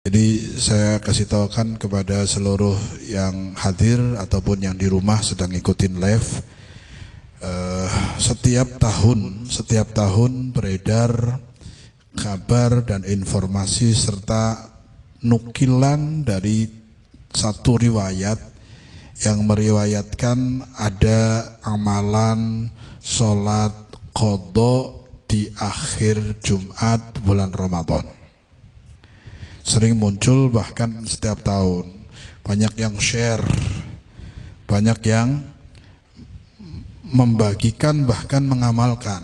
Jadi saya kasih tahukan kepada seluruh yang hadir ataupun yang di rumah sedang ikutin live, setiap tahun beredar kabar dan informasi serta nukilan dari satu riwayat yang meriwayatkan ada amalan sholat qadha di akhir Jumat bulan Ramadan. Sering muncul bahkan setiap tahun. Banyak yang share, banyak yang membagikan bahkan mengamalkan.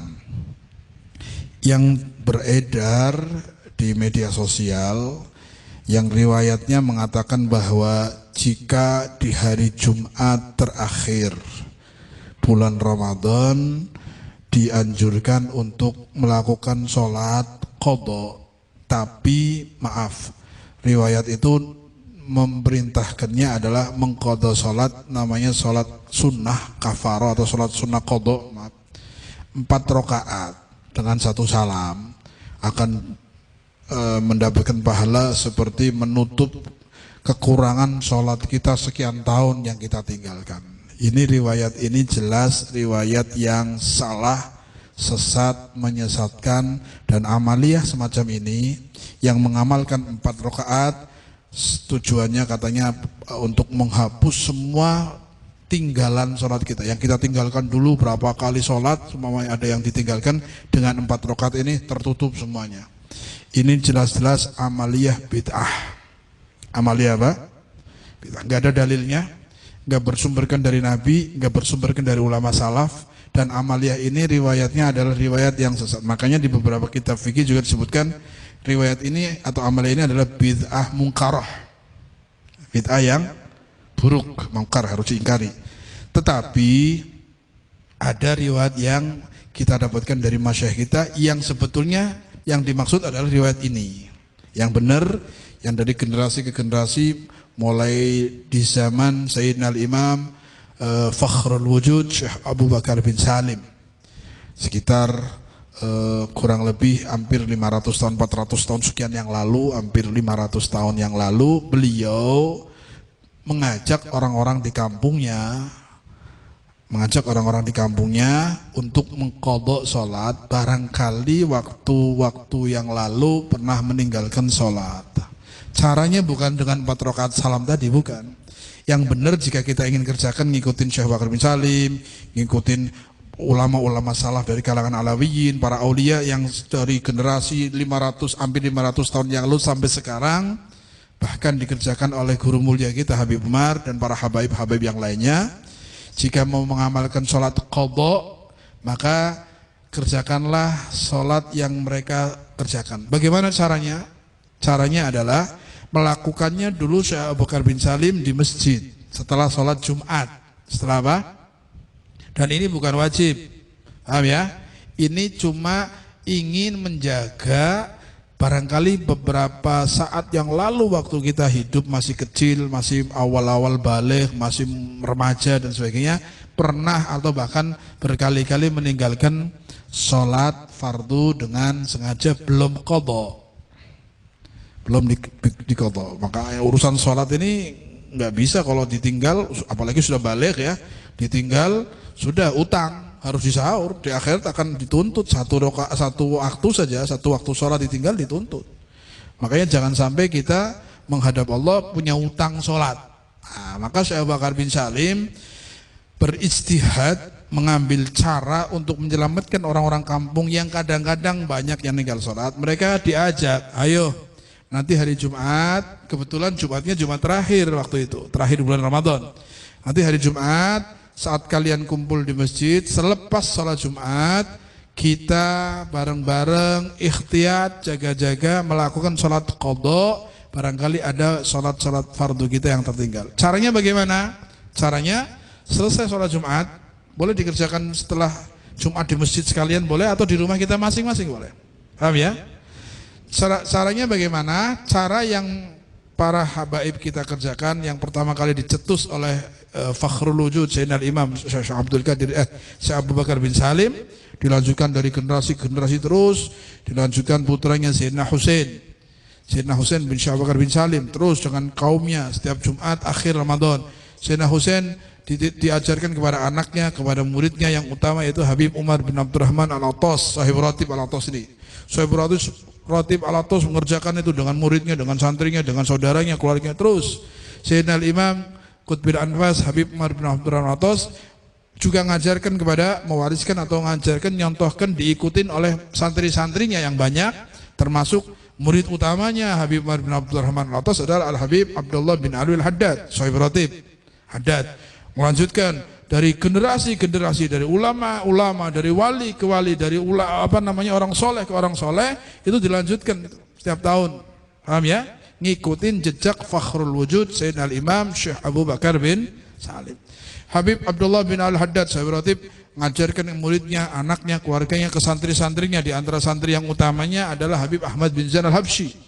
Yang beredar di media sosial yang riwayatnya mengatakan bahwa jika di hari Jumat terakhir bulan Ramadan dianjurkan untuk melakukan sholat qadha. Tapi maaf, riwayat itu memerintahkannya adalah mengqadha sholat, namanya sholat sunnah kafarah atau sholat sunnah qadha, 4 rakaat dengan 1 salam akan mendapatkan pahala seperti menutup kekurangan sholat kita sekian tahun yang kita tinggalkan. Ini riwayat ini jelas riwayat yang salah, sesat, menyesatkan, dan amaliyah semacam ini yang mengamalkan 4 rakaat tujuannya katanya untuk menghapus semua tinggalan sholat kita yang kita tinggalkan dulu berapa kali sholat, semuanya ada yang ditinggalkan. Dengan 4 rakaat ini tertutup semuanya. Ini jelas-jelas amaliyah bid'ah. Amaliyah apa? Bid'ah. Gak ada dalilnya, gak bersumberkan dari Nabi, gak bersumberkan dari ulama salaf. Dan amaliyah ini riwayatnya adalah riwayat yang sesat. Makanya di beberapa kitab fikih juga disebutkan riwayat ini atau amaliyah ini adalah bid'ah mungkarah. Bid'ah yang buruk, mungkar, harus diingkari. Tetapi ada riwayat yang kita dapatkan dari masyayikh kita yang sebetulnya yang dimaksud adalah riwayat ini. Yang benar, yang dari generasi ke generasi mulai di zaman Sayyidina Al-Imam Fakhrul Wujud Syekh Abu Bakar bin Salim sekitar kurang lebih hampir 500 tahun, 400 tahun sekian yang lalu, hampir 500 tahun yang lalu, beliau mengajak orang-orang di kampungnya untuk mengqadha sholat. Barangkali waktu-waktu yang lalu pernah meninggalkan sholat. Caranya bukan dengan 4 rakaat salam tadi, bukan. Yang benar jika kita ingin kerjakan ngikutin Syekh Bakar bin Salim, ngikutin ulama-ulama salaf dari kalangan alawiyin, para aulia yang dari generasi 500 hampir 500 tahun yang lalu sampai sekarang, bahkan dikerjakan oleh guru mulia kita Habib Umar dan para habaib-habaib yang lainnya. Jika mau mengamalkan sholat qadha, maka kerjakanlah sholat yang mereka kerjakan. Bagaimana caranya? Caranya adalah melakukannya dulu Syekh Abu Bakar bin Salim di masjid setelah sholat Jumat. Setelah apa? Dan ini bukan wajib, paham ya? Ini cuma ingin menjaga barangkali beberapa saat yang lalu waktu kita hidup masih kecil, masih awal-awal balik, masih remaja dan sebagainya, pernah atau bahkan berkali-kali meninggalkan sholat fardu dengan sengaja belum qadha. Belum di qadha. Maka urusan sholat ini nggak bisa kalau ditinggal, apalagi sudah balik ya, ditinggal sudah utang, harus disaur. Di akhirat akan dituntut satu waktu saja, satu waktu sholat ditinggal dituntut. Makanya jangan sampai kita menghadap Allah punya utang sholat. Nah, maka Syekh Abu Bakar bin Salim beristihad mengambil cara untuk menyelamatkan orang-orang kampung yang kadang-kadang banyak yang ninggal sholat. Mereka diajak, ayo nanti hari Jumat, kebetulan Jumatnya Jumat terakhir waktu itu, terakhir bulan Ramadan. Nanti hari Jumat, saat kalian kumpul di masjid, selepas sholat Jumat, kita bareng-bareng ikhtiyat, jaga-jaga melakukan sholat qadha. Barangkali ada sholat-sholat fardu kita yang tertinggal. Caranya bagaimana? Caranya selesai sholat Jumat, boleh dikerjakan setelah Jumat di masjid sekalian boleh, atau di rumah kita masing-masing boleh. Paham ya? Caranya bagaimana? Cara yang para habaib kita kerjakan, yang pertama kali dicetus oleh Fakhrul Wujud Sayyidina Imam Syekh Abdul Qadir Syekh Abu Bakar bin Salim, dilanjutkan dari generasi ke generasi terus, dilanjutkan putranya Sayyidina Husain Sayyidina Husain bin Syekh Abu Bakar bin Salim, terus dengan kaumnya setiap Jumat akhir Ramadan. Sayyidina Husain diajarkan kepada anaknya, kepada muridnya yang utama yaitu Habib Umar bin Abdurrahman Al-Attas, Sahib Ratib Al-Attas ini. Sahib Ratib Al-Attas mengerjakan itu dengan muridnya, dengan santrinya, dengan saudaranya, keluarganya terus. Sayyidina Imam Qutbil Anfas Habib Umar bin Abdurrahman Al-Attas juga ngajarkan kepada, mewariskan atau ngajarkan, nyontohkan, diikutin oleh santri-santrinya yang banyak, termasuk murid utamanya Habib Umar bin Abdurrahman Al-Attas adalah Al-Habib Abdullah bin Alwi Al-Haddad, Sahib Ratib Haddad. Melanjutkan dari generasi-generasi, dari ulama-ulama, dari wali ke wali, dari orang soleh ke orang soleh, itu dilanjutkan setiap tahun. Paham ya? Ngikutin jejak Fakhrul Wujud Sayyidina Al-Imam Syekh Abu Bakar bin Salim. Habib Abdullah bin Al-Haddad Sahib Ratib ngajarkan muridnya, anaknya, keluarganya, ke santri-santrinya. Di antara santri yang utamanya adalah Habib Ahmad bin Zain Al-Habsyi.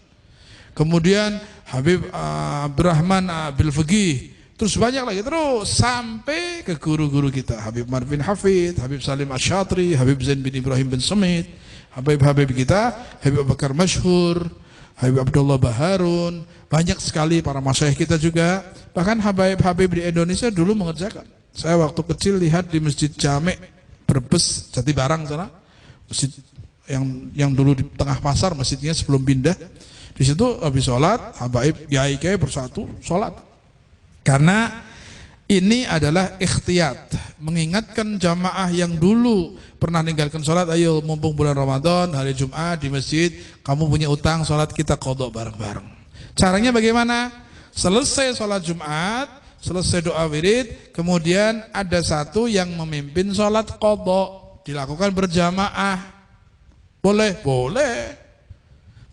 Kemudian Habib Abdurrahman Bil Fiqih. Terus banyak lagi, terus sampai ke guru-guru kita, Habib Umar bin Hafid, Habib Salim Asy-Syatri, Habib Zain bin Ibrahim bin Semit, Habib kita, Habib Abu Bakar Masyhur, Habib Abdullah Baharun, banyak sekali para masyayikh kita juga. Bahkan Habib di Indonesia dulu mengerjakan. Saya waktu kecil lihat di Masjid Jami' Brebes, Jati Barang sana, masjid yang dulu di tengah pasar masjidnya sebelum pindah. Di situ habis sholat, habaib kiai bersatu sholat. Karena ini adalah ikhtiyat, mengingatkan jamaah yang dulu pernah meninggalkan sholat. Ayo mumpung bulan Ramadan, hari Jumat di masjid, kamu punya utang sholat, kita qadha bareng-bareng. Caranya bagaimana? Selesai sholat Jumat, selesai doa wirid, kemudian ada satu yang memimpin sholat qadha, dilakukan berjamaah. Boleh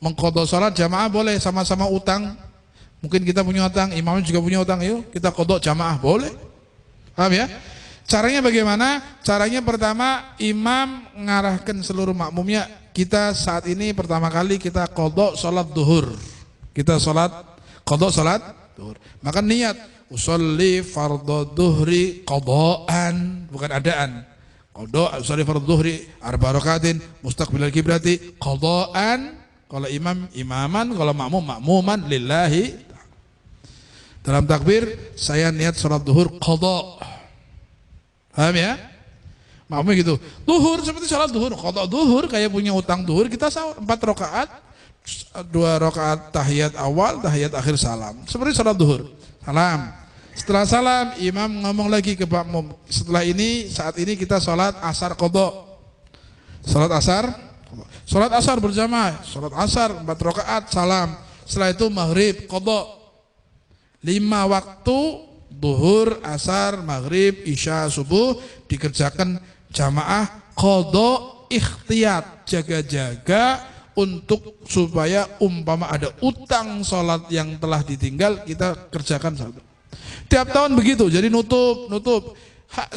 mengqadha sholat jamaah, boleh, sama-sama utang. Mungkin kita punya utang, imamnya juga punya utang, yuk kita qadha jamaah, boleh. Paham ya? Caranya bagaimana? Caranya pertama, imam mengarahkan seluruh makmumnya. Kita saat ini pertama kali kita qadha sholat duhur. Kita qadha sholat duhur. Maka niat, usolli fardhu duhri qadhaan, bukan adaan. Qadha usolli fardhu duhri arba rakaatin mustaqbilal kiblati qadhaan. Kalau imam imaman, kalau makmum makmuman lillahi. Dalam takbir saya niat sholat duhur qadha. Paham ya? Makmumnya gitu. Duhur seperti sholat duhur, qadha duhur, kayak punya utang duhur. Kita 4 rakaat, 2 rakaat tahiyat awal, tahiyat akhir salam. Seperti sholat duhur. Salam. Setelah salam, imam ngomong lagi ke makmum. Setelah ini, saat ini kita sholat asar qadha. Sholat asar berjamaah. Sholat asar 4 rakaat, salam. Setelah itu maghrib qadha. 5 waktu, duhur, asar, maghrib, isya, subuh dikerjakan jamaah qadha ikhtiyat, jaga-jaga untuk supaya umpama ada utang sholat yang telah ditinggal kita kerjakan satu. Tiap tahun begitu, jadi nutup.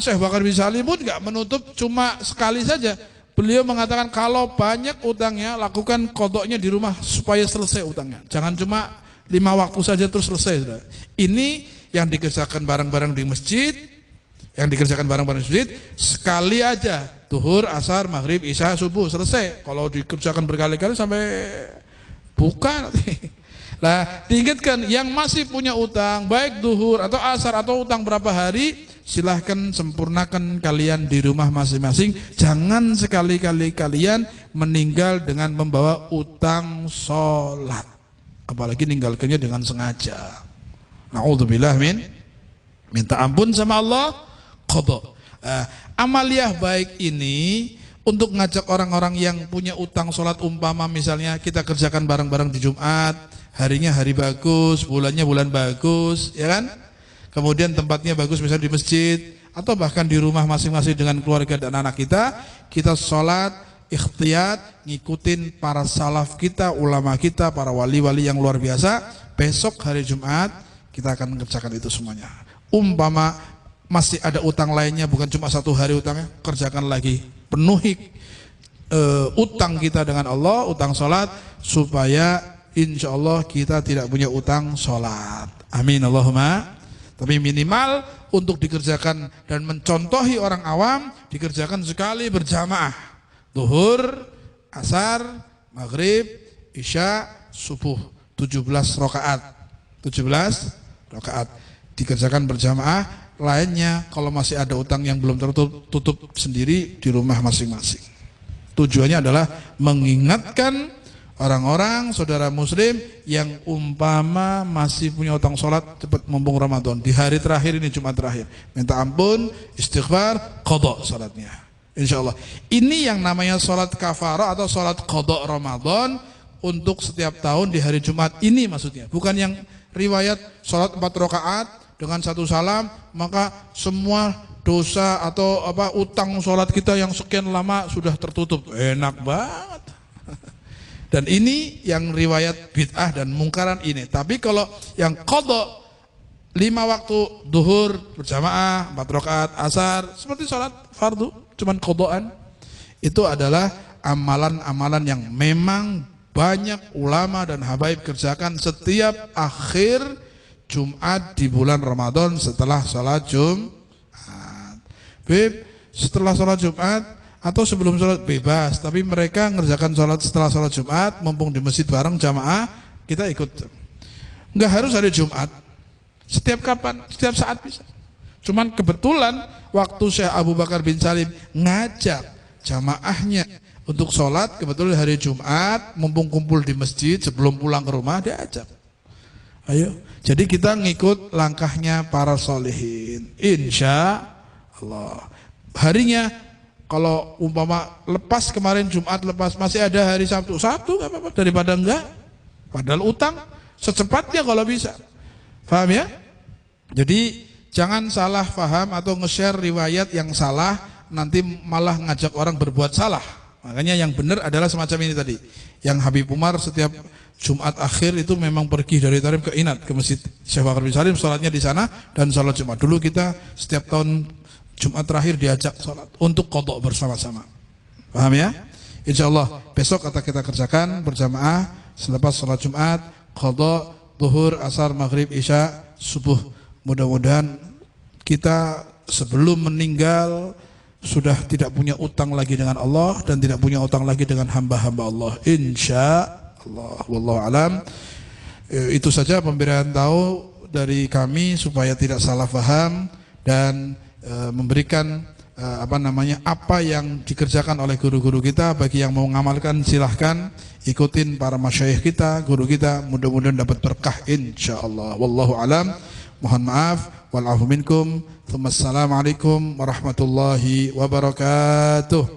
Syekh Bakar bin Salim pun nggak menutup cuma sekali saja. Beliau mengatakan kalau banyak utangnya lakukan qadhanya di rumah supaya selesai utangnya. Jangan cuma 5 waktu saja terus selesai. Ini yang dikerjakan bareng-bareng di masjid, sekali aja, duhur, asar, maghrib, isya, subuh, selesai. Kalau dikerjakan berkali-kali sampai buka nanti. Nah, diingatkan yang masih punya utang, baik duhur atau asar atau utang berapa hari, silahkan sempurnakan kalian di rumah masing-masing. Jangan sekali-kali kalian meninggal dengan membawa utang sholat. Apalagi ninggalkannya dengan sengaja. Na'udzubillah minta ampun sama Allah, qadha. Amaliyah baik ini untuk ngajak orang-orang yang punya utang sholat, umpama misalnya kita kerjakan bareng-bareng di Jumat, harinya hari bagus, bulannya bulan bagus, ya kan? Kemudian tempatnya bagus misalnya di masjid atau bahkan di rumah masing-masing dengan keluarga dan anak kita sholat ikhtiyat, ngikutin para salaf kita, ulama kita, para wali-wali yang luar biasa. Besok hari Jumat kita akan mengerjakan itu semuanya. Umpama masih ada utang lainnya, bukan cuma 1 hari utangnya, kerjakan lagi, penuhi utang kita dengan Allah, utang sholat, supaya insya Allah kita tidak punya utang sholat. Amin Allahumma. Tapi minimal untuk dikerjakan dan mencontohi orang awam, dikerjakan sekali berjamaah. Duhur, asar, maghrib, isya, subuh. 17 rakaat. 17 rakaat dikerjakan berjamaah, lainnya kalau masih ada utang yang belum tertutup sendiri di rumah masing-masing. Tujuannya adalah mengingatkan orang-orang saudara muslim yang umpama masih punya utang sholat, cepat mumpung Ramadan di hari terakhir ini, Jumat terakhir, minta ampun, istighfar, qadha sholatnya, insyaallah. Ini yang namanya sholat kafarah atau sholat qadha Ramadan untuk setiap tahun di hari Jumat ini maksudnya, bukan yang riwayat sholat 4 rakaat dengan 1 salam maka semua dosa atau utang sholat kita yang sekian lama sudah tertutup. Enak banget. Dan ini yang riwayat bid'ah dan mungkaran ini. Tapi kalau yang qadha 5 waktu duhur berjamaah 4 rakaat, asar seperti sholat fardu cuman qadhaan, itu adalah amalan-amalan yang memang banyak ulama dan habaib kerjakan setiap akhir Jumat di bulan Ramadan setelah sholat Jumat. Setelah sholat Jumat atau sebelum sholat bebas, tapi mereka ngerjakan sholat setelah sholat Jumat, mumpung di masjid bareng jamaah, kita ikut. Enggak harus hari Jumat, setiap kapan, setiap saat bisa. Cuman kebetulan waktu Syekh Abu Bakar bin Salim ngajak jamaahnya untuk sholat, kebetulan hari Jumat, mumpung kumpul di masjid sebelum pulang ke rumah, dia ajak. Ayo, jadi kita ngikut langkahnya para solihin, insya Allah. Harinya, kalau umpama lepas kemarin Jumat lepas, masih ada hari Sabtu gak apa-apa, daripada enggak. Padahal utang secepatnya kalau bisa. Paham ya? Jadi jangan salah paham atau nge-share riwayat yang salah, nanti malah ngajak orang berbuat salah. Makanya yang benar adalah semacam ini tadi. Yang Habib Umar setiap Jumat akhir itu memang pergi dari Tarim ke Inat, ke Masjid Syekh Bakar bin Salim, sholatnya di sana dan sholat Jumat. Dulu kita setiap tahun Jumat terakhir diajak sholat untuk qadha bersama-sama. Paham ya? Insyaallah besok kita kerjakan berjamaah selepas sholat Jumat, qadha zuhur, asar, maghrib, isya, subuh. Mudah-mudahan kita sebelum meninggal sudah tidak punya utang lagi dengan Allah dan tidak punya utang lagi dengan hamba-hamba Allah, insya Allah. Wallahu alam. Itu saja pemberian tahu dari kami supaya tidak salah paham dan memberikan apa yang dikerjakan oleh guru-guru kita. Bagi yang mau mengamalkan silahkan ikutin para masyayikh kita, guru kita, mudah-mudahan dapat berkah insya Allah. Wallahu alam. Mohon maaf, wal afu minkum. Assalamualaikum warahmatullahi wabarakatuh.